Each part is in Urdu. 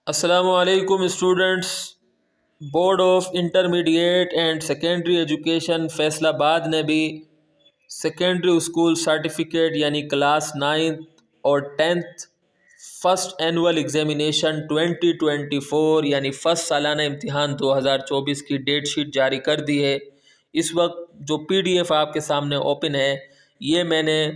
السلام علیکم students. Board of intermediate and secondary education Faisal آباد نے بھی سیکنڈری اسکول سرٹیفکیٹ یعنی کلاس 9 اور 10 فرسٹ اینول ایگزامینیشن 2024 یعنی فرسٹ سالانہ امتحان 2024 کی ڈیٹ شیٹ جاری کر دی ہے۔ اس وقت جو PDF آپ کے سامنے اوپن ہے، یہ میں نے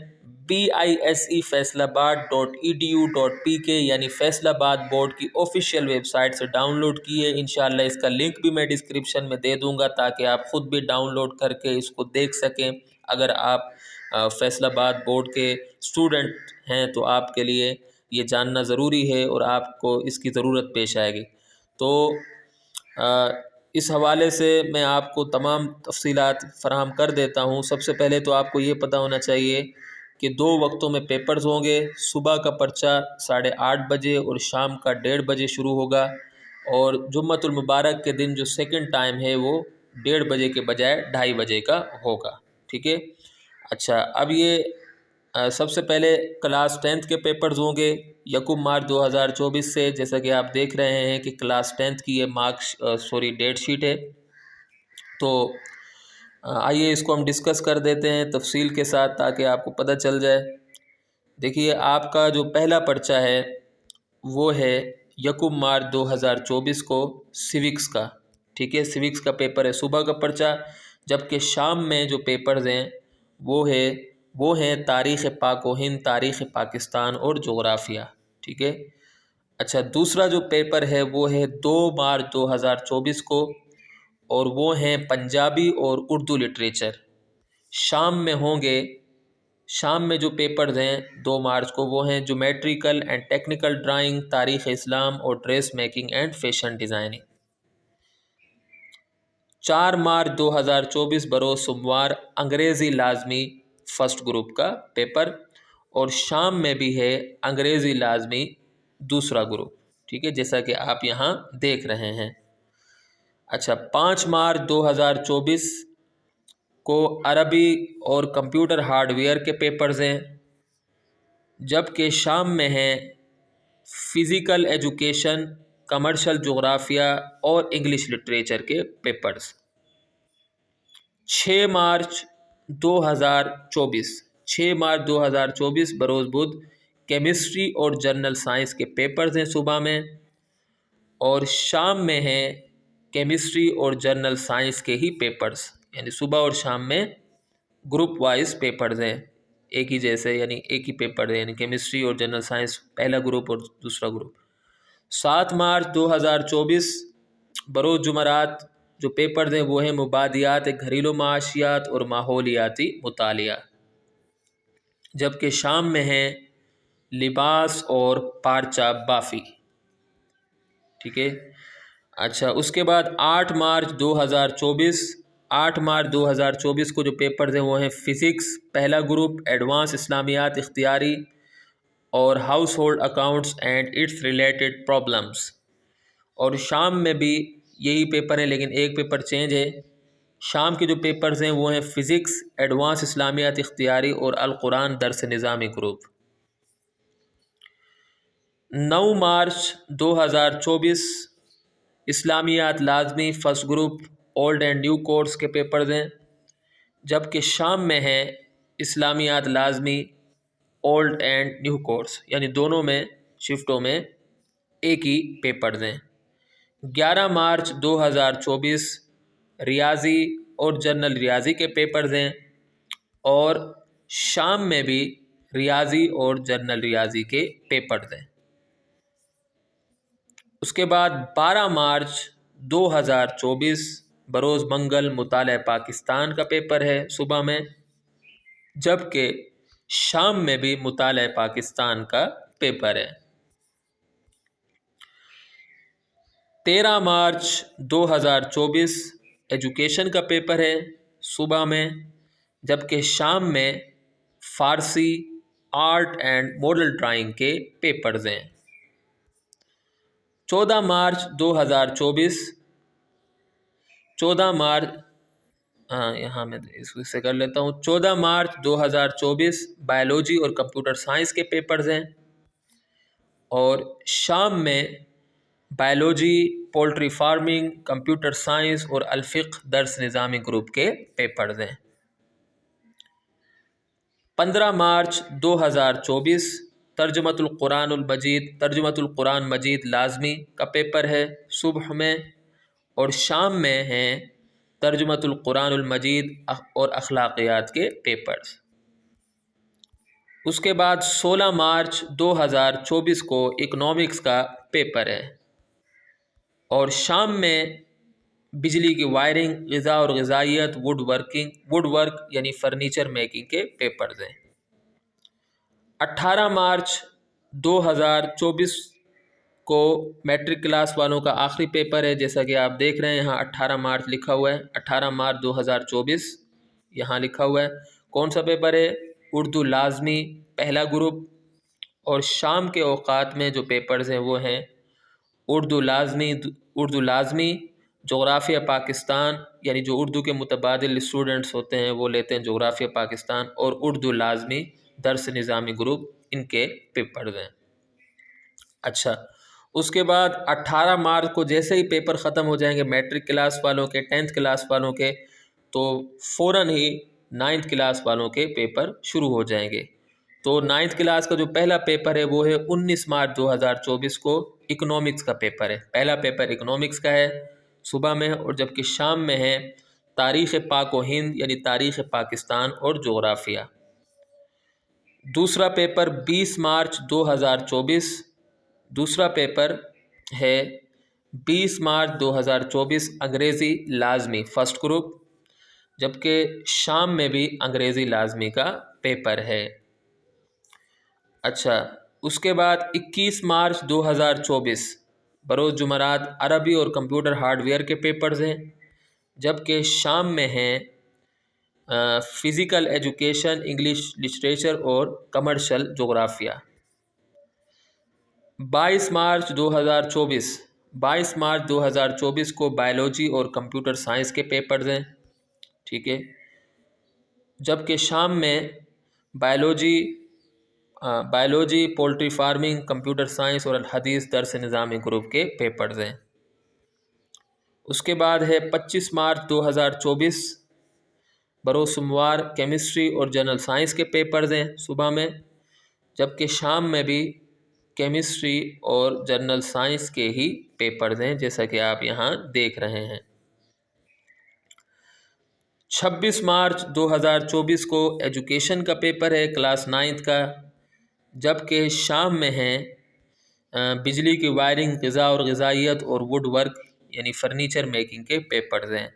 BISE-faisalabad.edu.pk یعنی فیصل آباد بورڈ کی آفیشیل ویب سائٹ سے ڈاؤن لوڈ کی ہے۔ انشاءاللہ اس کا لنک بھی میں ڈسکرپشن میں دے دوں گا تاکہ آپ خود بھی ڈاؤن لوڈ کر کے اس کو دیکھ سکیں۔ اگر آپ فیصل آباد بورڈ کے اسٹوڈنٹ ہیں تو آپ کے لیے یہ جاننا ضروری ہے اور آپ کو اس کی ضرورت پیش آئے گی۔ تو اس حوالے سے میں آپ کو تمام تفصیلات فراہم کر دیتا ہوں۔ سب سے پہلے تو آپ کو یہ پتہ ہونا چاہیے کہ 2 وقتوں میں پیپرز ہوں گے۔ صبح کا پرچہ 8:30 بجے اور شام کا 1:30 بجے شروع ہوگا، اور جمعۃ المبارک کے دن جو سیکنڈ ٹائم ہے وہ 1:30 بجے کے بجائے 2:30 بجے کا ہوگا، ٹھیک ہے۔ اچھا، اب یہ سب سے پہلے کلاس 10 کے پیپرز ہوں گے 1 مارچ 2024 سے۔ جیسا کہ آپ دیکھ رہے ہیں کہ کلاس 10 کی یہ ڈیٹ شیٹ ہے، تو آئیے اس کو ہم ڈسکس کر دیتے ہیں تفصیل کے ساتھ تاکہ آپ کو پتہ چل جائے۔ دیکھیے، آپ کا جو پہلا پرچہ ہے وہ ہے 1 مارچ 2024 کو سیوکس کا، ٹھیک ہے۔ سیوکس کا پیپر ہے صبح کا پرچہ، جبکہ شام میں جو پیپرز ہیں وہ ہیں تاریخ پاک و ہند، تاریخ پاکستان اور جغرافیہ، ٹھیک ہے۔ اچھا، دوسرا جو پیپر ہے وہ ہے 2 مارچ 2024 کو، اور وہ ہیں پنجابی اور اردو لٹریچر۔ شام میں ہوں گے، شام میں جو پیپرز ہیں 2 مارچ کو وہ ہیں جیومیٹریکل اینڈ ٹیکنیکل ڈرائنگ، تاریخ اسلام اور dress making and fashion designing. 4 March 2024 بروز سوموار انگریزی لازمی فرسٹ گروپ کا پیپر، اور شام میں بھی ہے انگریزی لازمی دوسرا گروپ، ٹھیک ہے، جیسا کہ آپ یہاں دیکھ رہے ہیں۔ اچھا، 5 مارچ 2024 کو عربی اور کمپیوٹر ہارڈ ویئر کے پیپرز ہیں، جبکہ شام میں ہیں فزیکل ایجوکیشن، کمرشل جغرافیہ اور انگلش لٹریچر کے پیپرز۔ 6 مارچ 2024 بروز بدھ کیمسٹری اور جنرل سائنس کے پیپرز ہیں صبح میں، اور شام میں ہیں کیمسٹری اور جنرل سائنس کے ہی پیپرز، یعنی صبح اور شام میں گروپ وائز پیپرز ہیں، ایک ہی جیسے، یعنی ایک ہی پیپر ہے، یعنی کیمسٹری اور جنرل سائنس پہلا گروپ اور دوسرا گروپ۔ 7 مارچ 2024 بروز جمعرات جو پیپرز ہیں وہ ہیں مبادیات گھریلو معاشیات اور ماحولیاتی مطالعہ، جبکہ شام میں ہیں لباس اور پارچہ بافی، ٹھیک ہے۔ اچھا، اس کے بعد 8 مارچ 2024 کو جو پیپرز ہیں وہ ہیں فزکس پہلا گروپ، ایڈوانس اسلامیات اختیاری اور household accounts and its related problems, اور شام میں بھی یہی پیپر ہیں لیکن ایک پیپر چینج ہے۔ شام کے جو پیپرز ہیں وہ ہیں فزکس، ایڈوانس اسلامیات اختیاری اور القرآن درس نظامی گروپ۔ 9 مارچ 2024 اسلامیات لازمی first group old and new course کے پیپرز ہیں، جبکہ شام میں ہیں اسلامیات لازمی اولڈ اینڈ نیو کورس، یعنی دونوں میں شفٹوں میں ایک ہی پیپرز ہیں۔ 11 مارچ 2024 ریاضی اور جنرل ریاضی کے پیپرز ہیں، اور شام میں بھی ریاضی اور جنرل ریاضی کے پیپرز ہیں۔ اس کے بعد 12 مارچ 2024 بروز منگل مطالعہ پاکستان کا پیپر ہے صبح میں، جبکہ شام میں بھی مطالعہ پاکستان کا پیپر ہے۔ 13 مارچ 2024 ایجوکیشن کا پیپر ہے صبح میں، جبکہ شام میں فارسی، آرٹ اینڈ ماڈل ڈرائنگ کے پیپرز ہیں۔ 14 مارچ 2024 یہاں میں اس سے کر لیتا ہوں۔ 14 مارچ 2024 بایولوجی اور کمپیوٹر سائنس کے پیپرز ہیں، اور شام میں biology, poultry farming, computer science اور الفقہ درس نظامی گروپ کے پیپرز ہیں۔ 15 مارچ 2024 ترجمۃ القرآن المجید، ترجمۃ القرآن مجید لازمی کا پیپر ہے صبح میں، اور شام میں ہیں ترجمۃ القرآن المجید اور اخلاقیات کے پیپرز۔ اس کے بعد 16 مارچ 2024 کو اکنامکس کا پیپر ہے، اور شام میں بجلی کی وائرنگ، غذا اور غذائیت، ووڈ ورک یعنی فرنیچر میکنگ کے پیپرز ہیں۔ 18 مارچ 2024 کو میٹرک کلاس والوں کا آخری پیپر ہے، جیسا کہ آپ دیکھ رہے ہیں یہاں 18 مارچ لکھا ہوا ہے، 18 مارچ 2024 یہاں لکھا ہوا ہے۔ کون سا پیپر ہے؟ اردو لازمی پہلا گروپ، اور شام کے اوقات میں جو پیپرز ہیں وہ ہیں اردو لازمی، جغرافیہ پاکستان یعنی جو اردو کے متبادل اسٹوڈنٹس ہوتے ہیں وہ لیتے ہیں جغرافیہ پاکستان، اور اردو لازمی درس نظامی گروپ، ان کے پیپرز ہیں۔ اچھا، اس کے بعد 18 مارچ کو جیسے ہی پیپر ختم ہو جائیں گے میٹرک کلاس والوں کے، 10th کلاس والوں کے، تو فوراً ہی 9th کلاس والوں کے پیپر شروع ہو جائیں گے۔ تو 9th کلاس کا جو پہلا پیپر ہے وہ ہے 19 مارچ 2024 کو اکنامکس کا پیپر ہے۔ پہلا پیپر اکنامکس کا ہے صبح میں، اور جبکہ شام میں ہے تاریخ پاک و ہند یعنی تاریخ پاکستان اور جغرافیہ۔ دوسرا پیپر 20 مارچ 2024، دوسرا پیپر ہے 20 مارچ 2024 انگریزی لازمی فرسٹ گروپ، جبکہ شام میں بھی انگریزی لازمی کا پیپر ہے۔ اچھا، اس کے بعد 21 مارچ 2024 بروز جمعرات عربی اور کمپیوٹر ہارڈ ویئر کے پیپرز ہیں، جبکہ شام میں ہیں فزیکل ایجوکیشن، انگلش لٹریچر اور کمرشل جغرافیہ۔ 22 مارچ 2024 کو بائیولوجی اور کمپیوٹر سائنس کے پیپرز ہیں، ٹھیک ہے، جبکہ شام میں biology, poultry farming, computer science اور الحدیث درس نظامی گروپ کے پیپرز ہیں۔ اس کے بعد ہے 25 مارچ 2024 بروز سوموار کیمسٹری اور جنرل سائنس کے پیپرز ہیں صبح میں، جبکہ شام میں بھی کیمسٹری اور جنرل سائنس کے ہی پیپرز ہیں جیسا کہ آپ یہاں دیکھ رہے ہیں۔ 26 مارچ 2024 کو ایجوکیشن کا پیپر ہے کلاس 9th کا، جبکہ شام میں ہیں بجلی کی وائرنگ، غذا اور غذائیت اور ووڈ ورک یعنی فرنیچر میکنگ کے پیپرز ہیں۔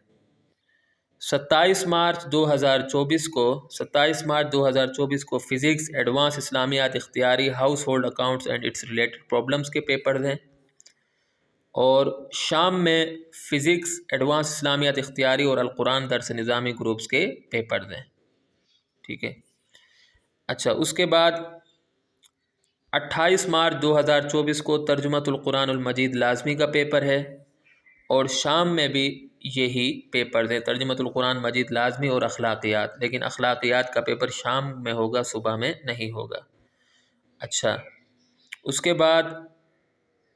27 مارچ 2024 کو فزکس ایڈوانس اسلامیات اختیاری، household accounts and its related problems کے پیپرز ہیں، اور شام میں فزکس ایڈوانس اسلامیات اختیاری اور القرآن درس نظامی گروپس کے پیپرز ہیں، ٹھیک ہے۔ اچھا، اس کے بعد 28 مارچ 2024 کو ترجمۃ القرآن المجید لازمی کا پیپر ہے، اور شام میں بھی یہی پیپرز ہیں، ترجمۃ القرآن مجید لازمی اور اخلاقیات، لیکن اخلاقیات کا پیپر شام میں ہوگا، صبح میں نہیں ہوگا۔ اچھا، اس کے بعد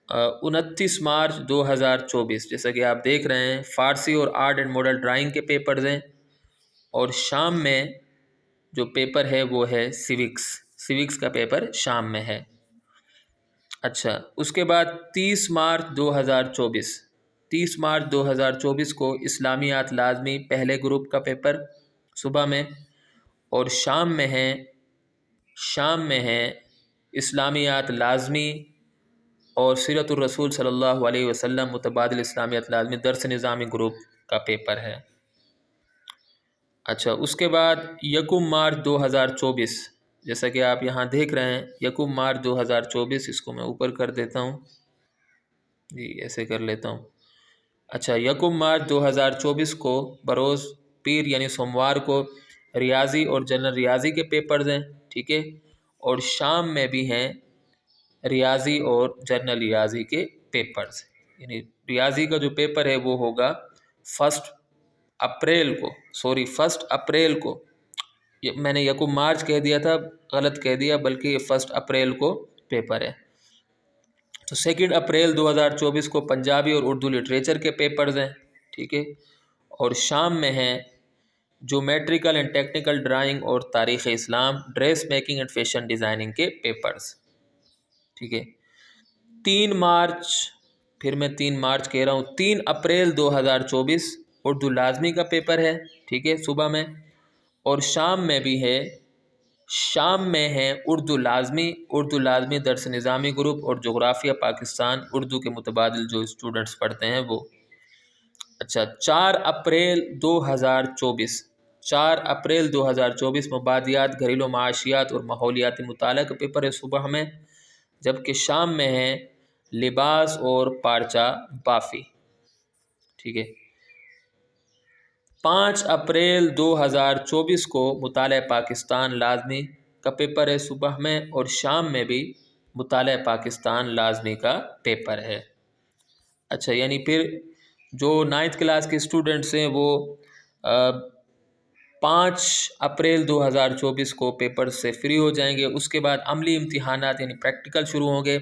29 مارچ 2024 جیسا کہ آپ دیکھ رہے ہیں فارسی اور آرٹ اینڈ ماڈل ڈرائنگ کے پیپرز ہیں، اور شام میں جو پیپر ہے وہ ہے سیوکس کا پیپر شام میں ہے۔ اچھا، اس کے بعد 30 مارچ 2024 کو اسلامیات لازمی پہلے گروپ کا پیپر صبح میں، اور شام میں ہے اسلامیات لازمی اور سیرت الرسول صلی اللہ علیہ وسلم متبادل اسلامیات لازمی درس نظامی گروپ کا پیپر ہے۔ اچھا، اس کے بعد 1 مارچ 2024 جیسا کہ آپ یہاں دیکھ رہے ہیں 1 مارچ 2024، اس کو میں اوپر کر دیتا ہوں، جی ایسے کر لیتا ہوں۔ اچھا، 1 مارچ 2024 کو بروز پیر یعنی سوموار کو ریاضی اور جنرل ریاضی کے پیپرز ہیں، ٹھیک ہے، اور شام میں بھی ہیں ریاضی اور جنرل ریاضی کے پیپرز، یعنی ریاضی کا جو پیپر ہے وہ ہوگا 1 اپریل کو، میں نے 1 مارچ کہہ دیا تھا، غلط کہہ دیا، بلکہ یہ 1 اپریل کو پیپر ہے، تو 2 اپریل 2024 کو پنجابی اور اردو لٹریچر کے پیپرز ہیں، ٹھیک ہے، اور شام میں ہیں جو میٹریکل اینڈ ٹیکنیکل ڈرائنگ اور تاریخ اسلام، dress making and fashion designing کے پیپرز، ٹھیک ہے۔ 3 مارچ، پھر میں 3 مارچ کہہ رہا ہوں، 3 اپریل 2024 اردو لازمی کا پیپر ہے، ٹھیک ہے، صبح میں، اور شام میں بھی ہے، شام میں ہے اردو لازمی درس نظامی گروپ اور جغرافیہ پاکستان اردو کے متبادل جو اسٹوڈنٹس پڑھتے ہیں وہ۔ اچھا، 4 اپریل 2024 مبادیات، گھریلو معاشیات اور ماحولیاتی مطالعہ کا پیپر ہے صبح میں، جبکہ شام میں ہے لباس اور پارچہ بافی، ٹھیک ہے۔ 5 اپریل 2024 کو مطالعہ پاکستان لازمی کا پیپر ہے صبح میں، اور شام میں بھی مطالعہ پاکستان لازمی کا پیپر ہے۔ اچھا، یعنی پھر جو 9th کلاس کے اسٹوڈنٹس ہیں وہ 5 اپریل 2024 کو پیپر سے فری ہو جائیں گے۔ اس کے بعد عملی امتحانات یعنی پریکٹیکل شروع ہوں گے،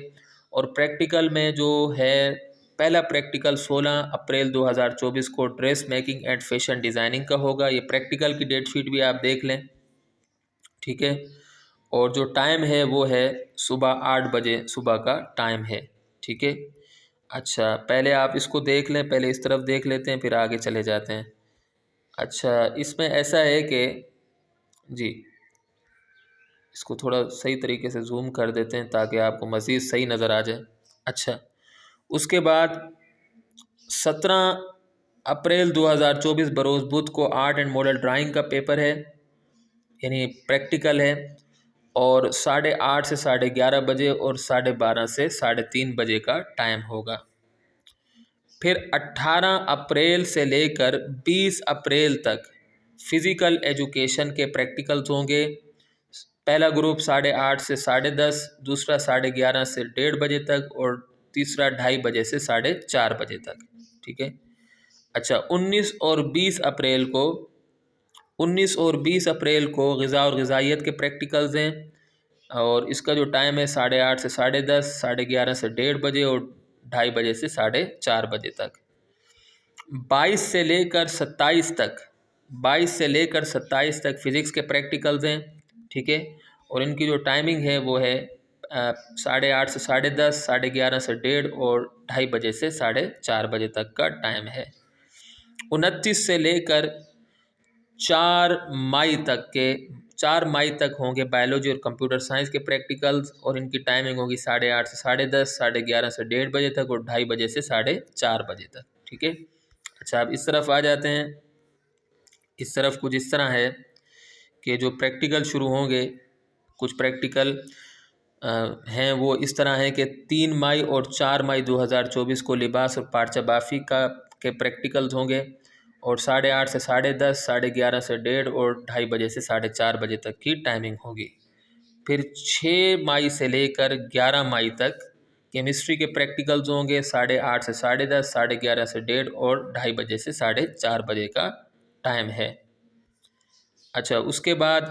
اور پریکٹیکل میں جو ہے پہلا پریکٹیکل 16 اپریل 2024 کو dress making and fashion designing کا ہوگا۔ یہ پریکٹیکل کی ڈیٹ شیٹ بھی آپ دیکھ لیں، ٹھیک ہے، اور جو ٹائم ہے وہ ہے صبح 8 بجے صبح کا ٹائم ہے، ٹھیک ہے۔ اچھا، پہلے آپ اس کو دیکھ لیں، پہلے اس طرف دیکھ لیتے ہیں پھر آگے چلے جاتے ہیں۔ اچھا، اس میں ایسا ہے کہ جی اس کو تھوڑا صحیح طریقے سے زوم کر دیتے ہیں تاکہ آپ کو مزید صحیح نظر آ جائے۔ اچھا، اس کے بعد 17 اپریل 2024 بروز بدھ کو آرٹ اینڈ ماڈل ڈرائنگ کا پیپر ہے، یعنی پریکٹیکل ہے، اور 8:30 سے 11:30 بجے اور 12:30 سے 3:30 بجے کا ٹائم ہوگا۔ پھر 18 اپریل سے لے کر 20 اپریل تک فزیکل ایجوکیشن کے پریکٹیکلز ہوں گے۔ پہلا گروپ 8:30 سے 10:30، دوسرا 11:30 سے 1:30 بجے تک، اور تیسرا 2:30 بجے سے 4:30 بجے تک، ٹھیک ہے۔ اچھا، 19 اور 20 اپریل کو غذا اور غذائیت کے پریکٹیکلز ہیں، اور اس کا جو ٹائم ہے 8:30 سے 10:30، 11:30 سے 1:30 بجے، اور 2:30 بجے سے 4:30 بجے تک۔ 22 سے لے کر 27 تک فزکس کے پریکٹیکلز ہیں، ٹھیک ہے، اور ان کی جو ٹائمنگ ہے وہ ہے 8:30 سے 10:30، 11:30 سے 1:30، اور 2:30 بجے سے 4:30 بجے تک کا ٹائم ہے۔ 29 سے لے کر 4 مئی تک ہوں گے بایولوجی اور کمپیوٹر سائنس کے پریکٹیکلز، اور ان کی ٹائمنگ ہوگی 8:30 سے 10:30، 11:30 سے 1:30 بجے تک، اور 2:30 بجے سے 4:30 بجے تک، ٹھیک ہے۔ اچھا، اب اس طرف آ جاتے ہیں۔ اس طرف کچھ اس طرح ہے کہ جو پریکٹیکل شروع ہوں گے، کچھ پریکٹیکل ہیں وہ اس طرح ہیں کہ 3 مئی اور 4 مئی 2024 کو لباس اور پارچہ بافی کے پریکٹیکلز ہوں گے، اور 8:30 سے 10:30، 11:30 سے 1:30، اور 2:30 بجے سے 4:30 بجے تک کی ٹائمنگ ہوگی۔ پھر 6 مئی سے لے کر 11 مئی تک کیمسٹری کے پریکٹیکلز ہوں گے، 8:30 سے 10:30، 11:30 سے 1:30، اور 2:30 بجے سے 4:30 بجے کا ٹائم ہے۔ اچھا، اس کے بعد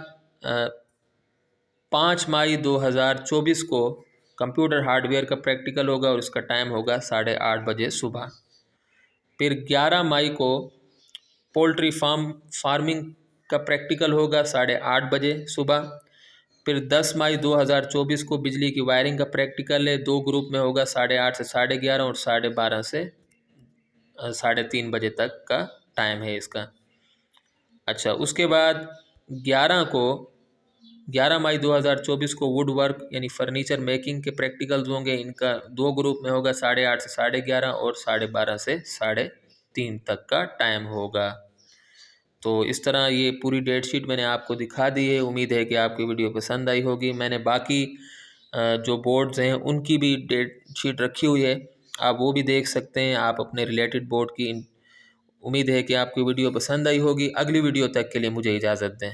5 مئی 2024 کو کمپیوٹر ہارڈ ویئر کا پریکٹیکل ہوگا، اور اس کا ٹائم ہوگا 8:30 بجے صبح۔ پھر 11 مئی کو پولٹری فارمنگ کا پریکٹیکل ہوگا 8:30 بجے صبح۔ پھر 10 مئی 2024 کو بجلی کی وائرنگ کا پریکٹیکل ہے، 2 گروپ میں ہوگا، 8:30 سے 11:30 اور 12:30 سے 3:30 بجے تک کا ٹائم ہے اس کا۔ اچھا، اس کے بعد 11 مئی 2024 کو ووڈ ورک یعنی فرنیچر میکنگ کے پریکٹیکلز ہوں گے، ان کا 2 گروپ میں ہوگا، 8:30 سے 11:30 اور 12:30 سے 3:30 تک کا ٹائم ہوگا۔ تو اس طرح یہ پوری ڈیٹ شیٹ میں نے آپ کو دکھا دی ہے۔ امید ہے کہ آپ کی ویڈیو پسند آئی ہوگی۔ میں نے باقی جو بورڈز ہیں ان کی بھی ڈیٹ شیٹ رکھی ہوئی ہے، آپ وہ بھی دیکھ سکتے ہیں، آپ اپنے ریلیٹڈ بورڈ کی۔ امید ہے کہ آپ کو ویڈیو پسند آئی ہوگی۔ اگلی ویڈیو تک کے لیے مجھے اجازت دیں۔